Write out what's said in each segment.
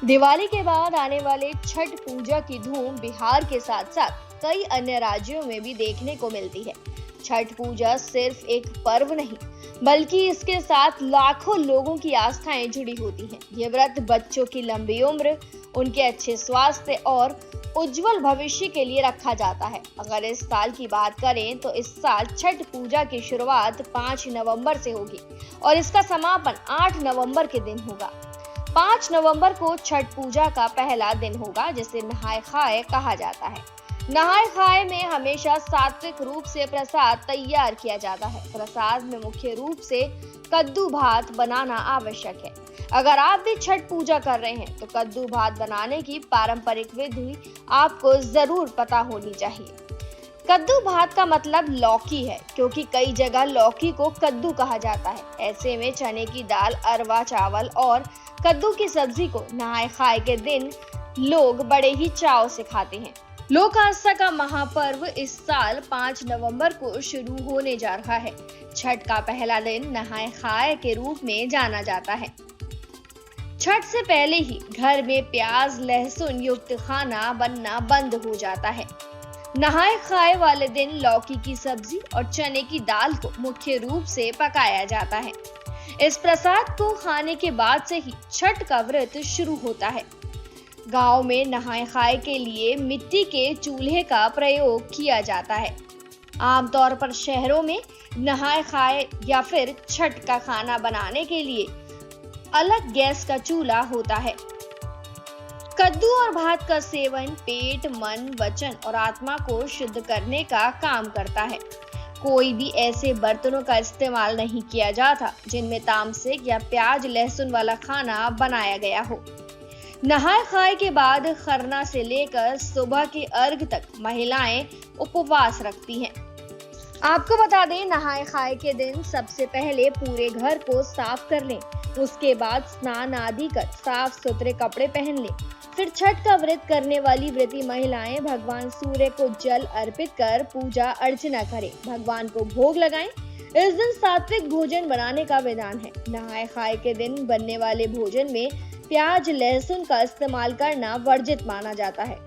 दिवाली के बाद आने वाले छठ पूजा की धूम बिहार के साथ साथ कई अन्य राज्यों में भी देखने को मिलती है। छठ पूजा सिर्फ एक पर्व नहीं, बल्कि इसके साथ लाखों लोगों की आस्थाएं जुड़ी होती हैं। ये व्रत बच्चों की लंबी उम्र, उनके अच्छे स्वास्थ्य और उज्जवल भविष्य के लिए रखा जाता है। अगर इस साल की बात करें तो इस साल छठ पूजा की शुरुआत 5 नवंबर से होगी और इसका समापन 8 नवंबर के दिन होगा। 5 नवंबर को छठ पूजा का पहला दिन होगा, जिसे नहाय खाए कहा जाता है। नहाय खाए में हमेशा सात्विक रूप से प्रसाद तैयार किया जाता है। प्रसाद में मुख्य रूप से कद्दू भात बनाना आवश्यक है। अगर आप भी छठ पूजा कर रहे हैं तो कद्दू भात बनाने की पारंपरिक विधि आपको जरूर पता होनी चाहिए। कद्दू भात का मतलब लौकी है, क्योंकि कई जगह लौकी को कद्दू कहा जाता है। ऐसे में चने की दाल, अरवा चावल और कद्दू की सब्जी को नहाय खाए के दिन लोग बड़े ही चाव से खाते हैं। लोक आस्था का महापर्व इस साल 5 नवंबर को शुरू होने जा रहा है। छठ का पहला दिन नहाय खाए के रूप में जाना जाता है। छठ से पहले ही घर में प्याज लहसुन युक्त खाना बनना बंद हो जाता है। नहाय खाए वाले दिन लौकी की सब्जी और चने की दाल को मुख्य रूप से पकाया जाता है। इस प्रसाद को खाने के बाद से ही छठ का व्रत शुरू होता है। गांव में नहाय खाए के लिए मिट्टी के चूल्हे का प्रयोग किया जाता है। आमतौर पर शहरों में नहाय खाए या फिर छठ का खाना बनाने के लिए अलग गैस का चूल्हा होता है। कद्दू और भात का सेवन पेट, मन, वचन और आत्मा को शुद्ध करने का काम करता है। कोई भी ऐसे बर्तनों का इस्तेमाल नहीं किया जाता जिनमें तामसिक या प्याज लहसुन वाला खाना बनाया गया हो। नहाय खाए के बाद खरना से लेकर सुबह के अर्घ तक महिलाएं उपवास रखती हैं। आपको बता दें, नहाय खाए के दिन सबसे पहले पूरे घर को साफ कर लें। उसके बाद स्नान आदि कर साफ सुथरे कपड़े पहन लें। फिर छठ का व्रत करने वाली व्रती महिलाएं भगवान सूर्य को जल अर्पित कर पूजा अर्चना करें, भगवान को भोग लगाएं। इस दिन सात्विक भोजन बनाने का विधान है। नहाय खाए के दिन बनने वाले भोजन में प्याज लहसुन का इस्तेमाल करना वर्जित माना जाता है।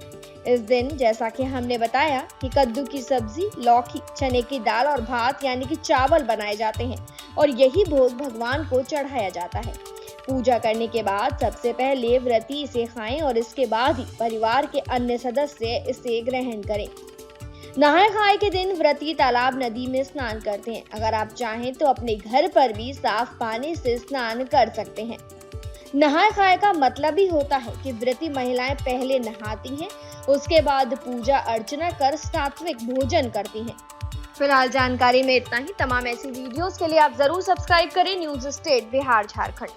इस दिन जैसा कि हमने बताया कि कद्दू की सब्जी, लौकी, चने की दाल और भात यानी कि चावल बनाए जाते हैं और यही भोग भगवान को चढ़ाया जाता है। पूजा करने के बाद सबसे पहले व्रती इसे खाएं और इसके बाद ही परिवार के अन्य सदस्य इसे ग्रहण करें। नहाय खाए के दिन व्रती तालाब, नदी में स्नान करते हैं। अगर आप चाहें तो अपने घर पर भी साफ पानी से स्नान कर सकते हैं। नहाय खाए का मतलब ही होता है कि व्रती महिलाएं पहले नहाती हैं, उसके बाद पूजा अर्चना कर सात्विक भोजन करती हैं। फिलहाल जानकारी में इतना ही। तमाम ऐसी वीडियोस के लिए आप जरूर सब्सक्राइब करें news state Bihar Jharkhand.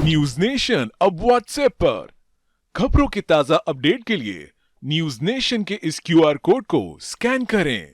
News nation अब व्हाट्सएप पर। खबरों की ताजा अपडेट के लिए न्यूज नेशन के इस क्यूआर कोड को स्कैन करें।